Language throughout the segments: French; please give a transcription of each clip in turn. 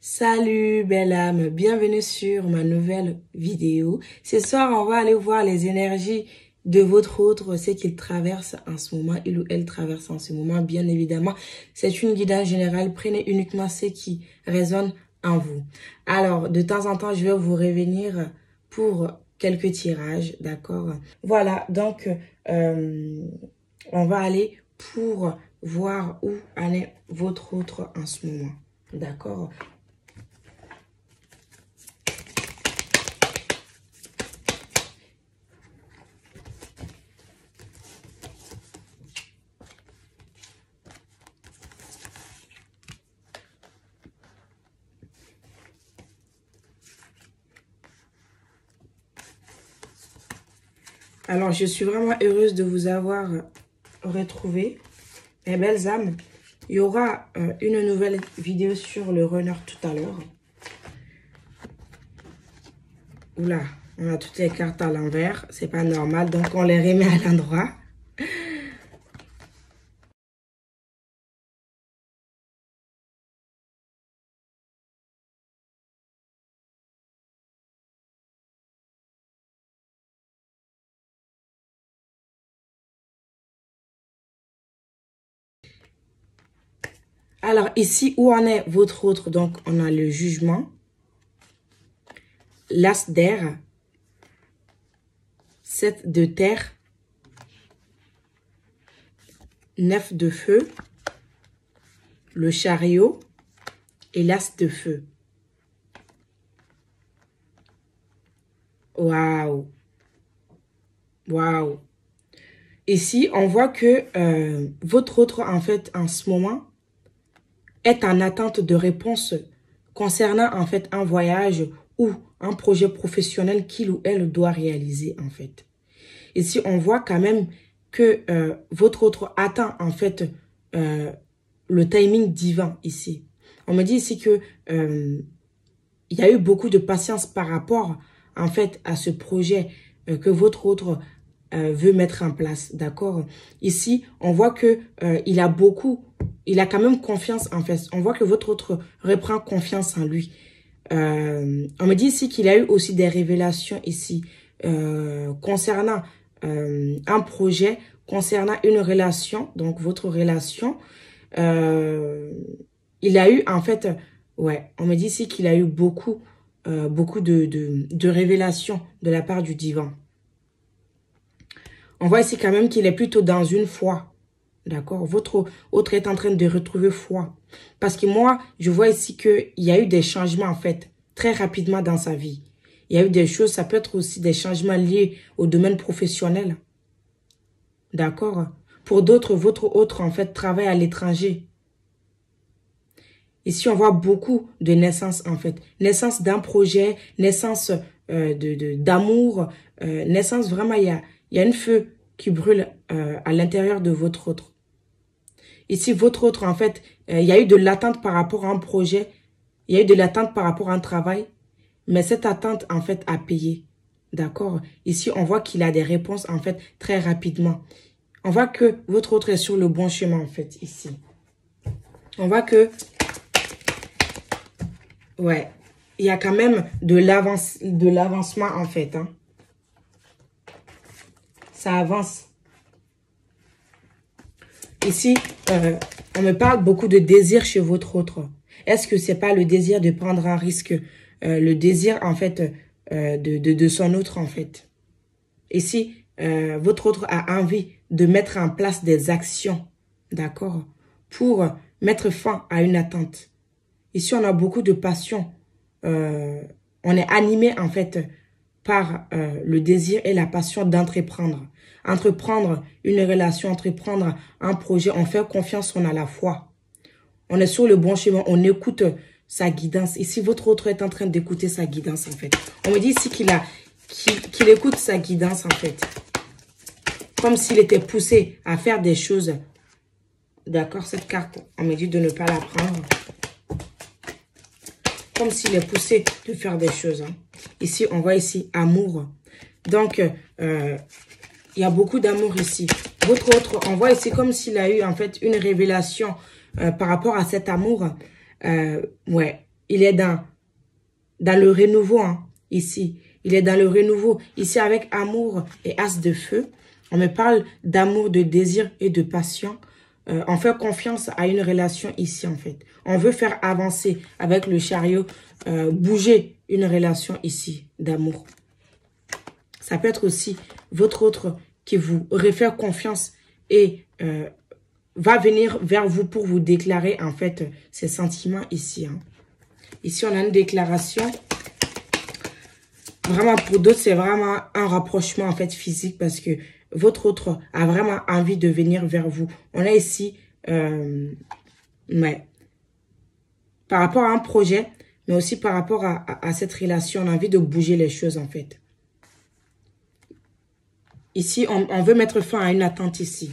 Salut belle âme, bienvenue sur ma nouvelle vidéo. Ce soir, on va aller voir les énergies de votre autre, ce qu'il traverse en ce moment, il ou elle traverse en ce moment, bien évidemment. C'est une guidance générale, prenez uniquement ce qui résonne en vous. Alors, de temps en temps, je vais vous revenir pour quelques tirages, d'accord? Voilà, donc, on va aller pour voir où en est votre autre en ce moment, d'accord? Alors, je suis vraiment heureuse de vous avoir retrouvé, mes belles âmes. Il y aura une nouvelle vidéo sur le runner tout à l'heure. Oula, on a toutes les cartes à l'envers. C'est pas normal, donc on les remet à l'endroit. Alors, ici, où en est votre autre? Donc, on a le jugement, l'as d'air, 7 de terre, 9 de feu, le chariot et l'as de feu. Waouh! Waouh! Ici, on voit que votre autre, en fait, en ce moment, est en attente de réponse concernant, en fait, un voyage ou un projet professionnel qu'il ou elle doit réaliser, en fait. Ici, on voit quand même que votre autre attend, en fait, le timing divin, ici. On me dit ici que il y a eu beaucoup de patience par rapport, en fait, à ce projet que votre autre veut mettre en place, d'accord? Ici, on voit que il a quand même confiance en fait. On voit que votre autre reprend confiance en lui. On me dit ici qu'il a eu aussi des révélations ici concernant un projet, concernant une relation, donc votre relation. Il a eu en fait, ouais, on me dit ici qu'il a eu beaucoup de révélations de la part du divin. On voit ici quand même qu'il est plutôt dans une foi. D'accord? Votre autre est en train de retrouver foi. Parce que moi, je vois ici qu'il y a eu des changements, en fait, très rapidement dans sa vie. Il y a eu des choses, ça peut être aussi des changements liés au domaine professionnel. D'accord? Pour d'autres, votre autre, en fait, travaille à l'étranger. Ici, on voit beaucoup de naissances, en fait. Naissance d'un projet, naissance d'amour, naissance, vraiment, il y a un feu qui brûle à l'intérieur de votre autre. Ici, votre autre, en fait, il y a eu de l'attente par rapport à un projet. Il y a eu de l'attente par rapport à un travail. Mais cette attente, en fait, a payé. D'accord? Ici, on voit qu'il a des réponses, en fait, très rapidement. On voit que votre autre est sur le bon chemin, en fait, ici. On voit que, ouais, il y a quand même de l'avancement, en fait, hein. Ça avance. Ici, on me parle beaucoup de désir chez votre autre. Est-ce que c'est pas le désir de prendre un risque, le désir, en fait, de son autre, en fait? Ici, votre autre a envie de mettre en place des actions, d'accord, pour mettre fin à une attente. Ici, on a beaucoup de passion. On est animé, en fait, par le désir et la passion d'entreprendre. Entreprendre une relation, entreprendre un projet, on fait confiance, on a la foi. On est sur le bon chemin, on écoute sa guidance. Ici, votre autre est en train d'écouter sa guidance, en fait. On me dit ici qu'il écoute sa guidance, en fait. Comme s'il était poussé à faire des choses. D'accord, cette carte, on me dit de ne pas la prendre. Comme s'il est poussé de faire des choses. Hein. Ici, on voit ici amour. Donc, il y a beaucoup d'amour ici. Votre autre, on voit ici comme s'il a eu en fait une révélation par rapport à cet amour. Ouais, il est dans le renouveau, hein, ici. Il est dans le renouveau. Ici, avec amour et as de feu, on me parle d'amour, de désir et de passion. On fait confiance à une relation ici, en fait. On veut faire avancer avec le chariot, bouger une relation ici d'amour. Ça peut être aussi votre autre qui vous refait confiance et va venir vers vous pour vous déclarer, en fait, ses sentiments ici. Hein. Ici, on a une déclaration. Vraiment, pour d'autres, c'est vraiment un rapprochement, en fait, physique parce que votre autre a vraiment envie de venir vers vous. On a ici, ouais, par rapport à un projet, mais aussi par rapport à cette relation, on a envie de bouger les choses, en fait. Ici, on veut mettre fin à une attente ici.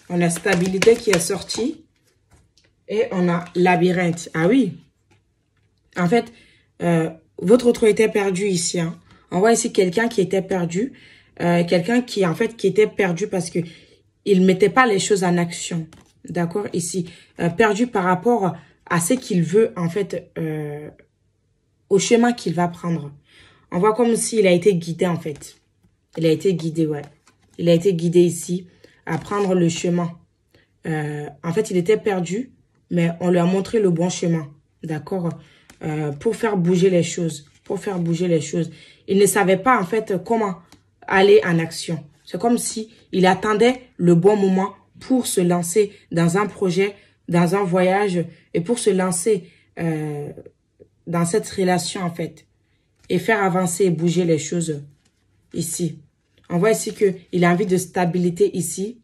On a stabilité qui est sortie. Et on a labyrinthe. Ah oui. En fait, votre autre était perdu ici. Hein. On voit ici quelqu'un qui était perdu. Quelqu'un qui, en fait, qui était perdu parce que il ne mettait pas les choses en action. D'accord? Ici. Perdu par rapport à ce qu'il veut, en fait, au chemin qu'il va prendre. On voit comme s'il a été guidé, en fait. Il a été guidé, ouais. Il a été guidé ici à prendre le chemin. En fait, il était perdu, mais on lui a montré le bon chemin, d'accord, pour faire bouger les choses, pour faire bouger les choses. Il ne savait pas, en fait, comment aller en action. C'est comme si il attendait le bon moment pour se lancer dans un projet, dans un voyage, et pour se lancer dans cette relation, en fait, et faire avancer et bouger les choses ici. On voit ici qu'il a envie de stabilité ici.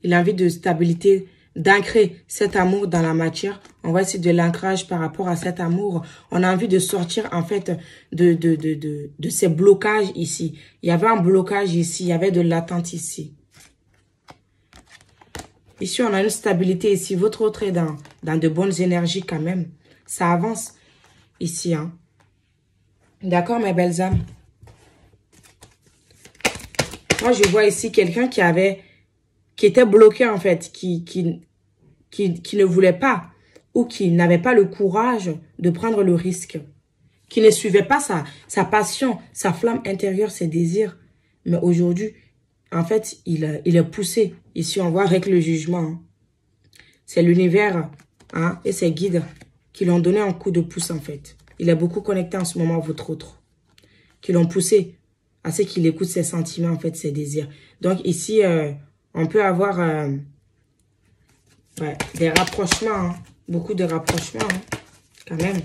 Il a envie de stabilité, d'ancrer cet amour dans la matière. On voit ici de l'ancrage par rapport à cet amour. On a envie de sortir, en fait, de ces blocages ici. Il y avait un blocage ici. Il y avait de l'attente ici. Ici, on a une stabilité ici. Votre autre est dans de bonnes énergies quand même. Ça avance ici. Hein. D'accord, mes belles âmes? Moi, je vois ici quelqu'un qui était bloqué, en fait, qui ne voulait pas ou qui n'avait pas le courage de prendre le risque, qui ne suivait pas sa passion, sa flamme intérieure, ses désirs. Mais aujourd'hui, en fait, il est poussé. Ici, on voit avec le jugement. Hein. C'est l'univers hein, et ses guides qui l'ont donné un coup de pouce, en fait. Il est beaucoup connecté en ce moment à votre autre, qui l'ont poussé à ce qu'il écoute ses sentiments, en fait, ses désirs. Donc ici, on peut avoir ouais, des rapprochements, hein. Beaucoup de rapprochements, hein, quand même.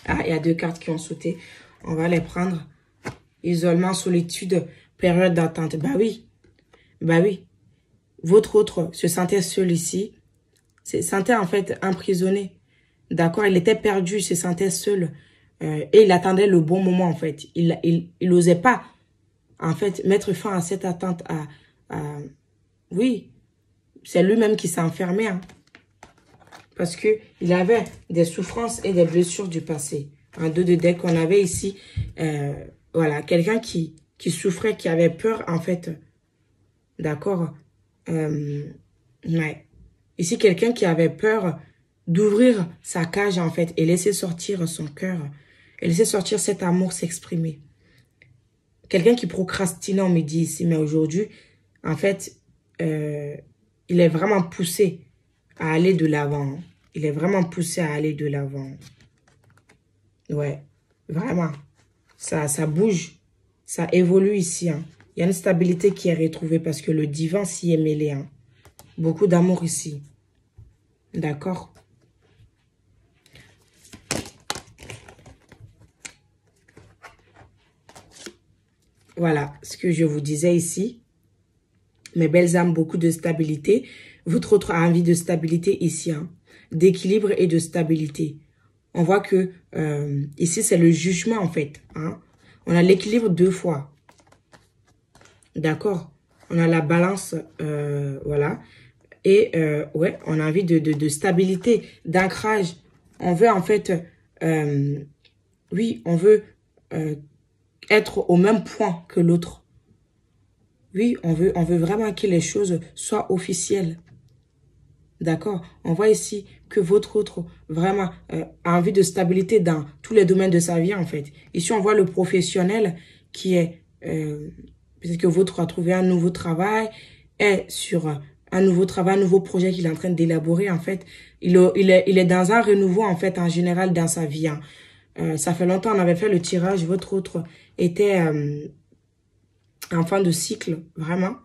Ah, il y a 2 cartes qui ont sauté. On va les prendre. Isolement, solitude, période d'attente. Bah oui, bah oui. Votre autre se sentait seul ici. Se sentait en fait emprisonné. D'accord, il était perdu, il se sentait seul. Et il attendait le bon moment, en fait. Il n'osait pas, en fait, mettre fin à cette attente. Oui, c'est lui-même qui s'est enfermé. Hein, parce qu'il avait des souffrances et des blessures du passé. Un 2 de deck qu'on avait ici. Voilà, quelqu'un qui souffrait, qui avait peur, en fait. D'accord. Ouais. Ici, quelqu'un qui avait peur d'ouvrir sa cage, en fait, et laisser sortir son cœur. Et laisser sortir cet amour s'exprimer. Quelqu'un qui procrastinait, on me dit ici, mais aujourd'hui, en fait, il est vraiment poussé à aller de l'avant. Il est vraiment poussé à aller de l'avant. Ouais, vraiment. Ça bouge, ça évolue ici. Hein. Il y a une stabilité qui est retrouvée parce que le divin s'y est mêlé. Hein. Beaucoup d'amour ici. D'accord? Voilà ce que je vous disais ici. Mes belles âmes, beaucoup de stabilité. Votre autre a envie de stabilité ici, hein, d'équilibre et de stabilité. On voit que ici, c'est le jugement en fait. Hein. On a l'équilibre 2 fois. D'accord? On a la balance, voilà. Et ouais, on a envie de stabilité, d'ancrage. On veut en fait, oui, on veut être au même point que l'autre. Oui, on veut vraiment que les choses soient officielles. D'accord? On voit ici que votre autre vraiment a envie de stabilité dans tous les domaines de sa vie, en fait. Ici, on voit le professionnel qui est... peut-être que votre a trouvé un nouveau travail, est sur un nouveau travail, un nouveau projet qu'il est en train d'élaborer, en fait. Il est dans un renouveau, en fait, en général, dans sa vie. Hein. Ça fait longtemps, on avait fait le tirage. Votre autre était en fin de cycle, vraiment.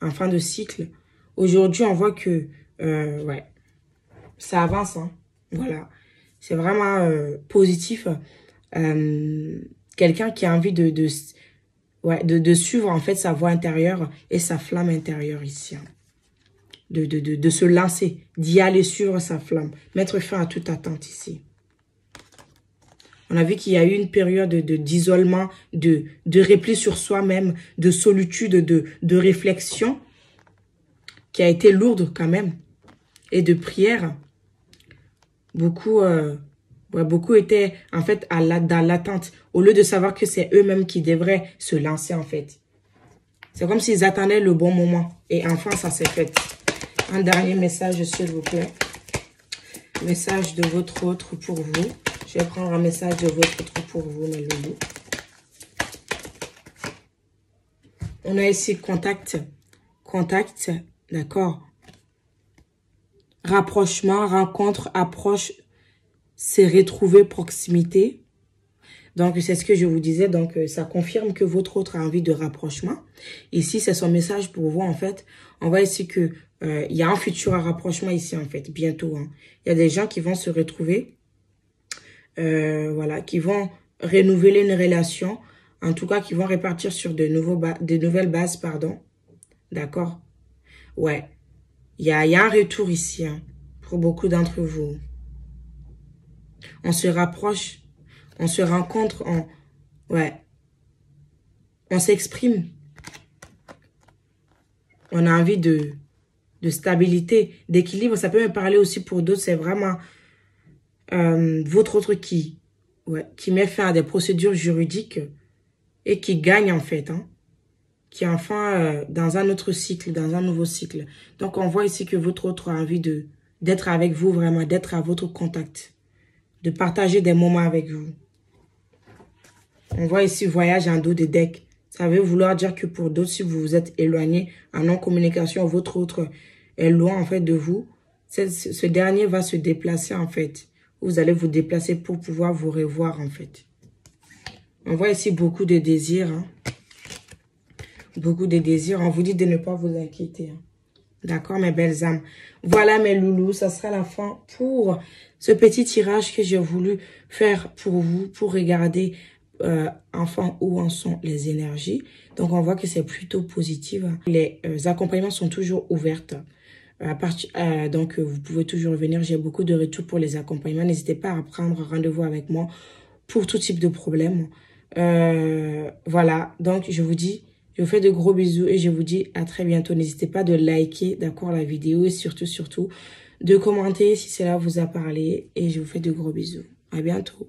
En fin de cycle. Aujourd'hui, on voit que, ouais, ça avance. Hein. Voilà. C'est vraiment positif. Quelqu'un qui a envie de suivre, en fait, sa voie intérieure et sa flamme intérieure ici. Hein. De se lancer, d'y aller suivre sa flamme. Mettre fin à toute attente ici. On a vu qu'il y a eu une période d'isolement, de repli sur soi-même, de solitude, de réflexion qui a été lourde quand même. Et de prière. Beaucoup étaient en fait dans l'attente. Au lieu de savoir que c'est eux-mêmes qui devraient se lancer en fait. C'est comme s'ils attendaient le bon moment. Et enfin, ça s'est fait. Un dernier message, s'il vous plaît. Message de votre autre pour vous. Je vais prendre un message de votre autre pour vous, mes loulous. On a ici contact. Contact, d'accord. Rapprochement, rencontre, approche, c'est retrouver proximité. Donc, c'est ce que je vous disais. Donc, ça confirme que votre autre a envie de rapprochement. Ici, c'est son message pour vous, en fait. On voit ici que il y a un futur rapprochement ici, en fait, bientôt. Hein. Il y a des gens qui vont se retrouver. Voilà, qui vont renouveler une relation. En tout cas, qui vont repartir sur de nouvelles bases, pardon. D'accord? Ouais. Il y a un retour ici, hein, pour beaucoup d'entre vous. On se rapproche, on se rencontre, on s'exprime. On a envie de stabilité, d'équilibre. Ça peut me parler aussi pour d'autres. C'est vraiment votre autre qui met fin à des procédures juridiques et qui gagne en fait. Hein, qui est enfin dans un autre cycle, dans un nouveau cycle. Donc, on voit ici que votre autre a envie d'être avec vous vraiment, d'être à votre contact, de partager des moments avec vous. On voit ici voyage en dos de deck. Ça veut vouloir dire que pour d'autres, si vous vous êtes éloigné en non-communication, votre autre est loin en fait de vous. Ce dernier va se déplacer en fait. Vous allez vous déplacer pour pouvoir vous revoir en fait. On voit ici beaucoup de désirs. Hein. Beaucoup de désirs. On vous dit de ne pas vous inquiéter. Hein. D'accord, mes belles âmes. Voilà, mes loulous. Ça sera la fin pour ce petit tirage que j'ai voulu faire pour vous, pour regarder enfin où en sont les énergies. Donc, on voit que c'est plutôt positif. Hein. Les accompagnements sont toujours ouverts. Donc, vous pouvez toujours venir. J'ai beaucoup de retours pour les accompagnements. N'hésitez pas à prendre rendez-vous avec moi pour tout type de problème. Voilà. Donc, je vous dis... Je vous fais de gros bisous et je vous dis à très bientôt. N'hésitez pas de liker, d'accord, la vidéo et surtout, de commenter si cela vous a parlé. Et je vous fais de gros bisous. À bientôt.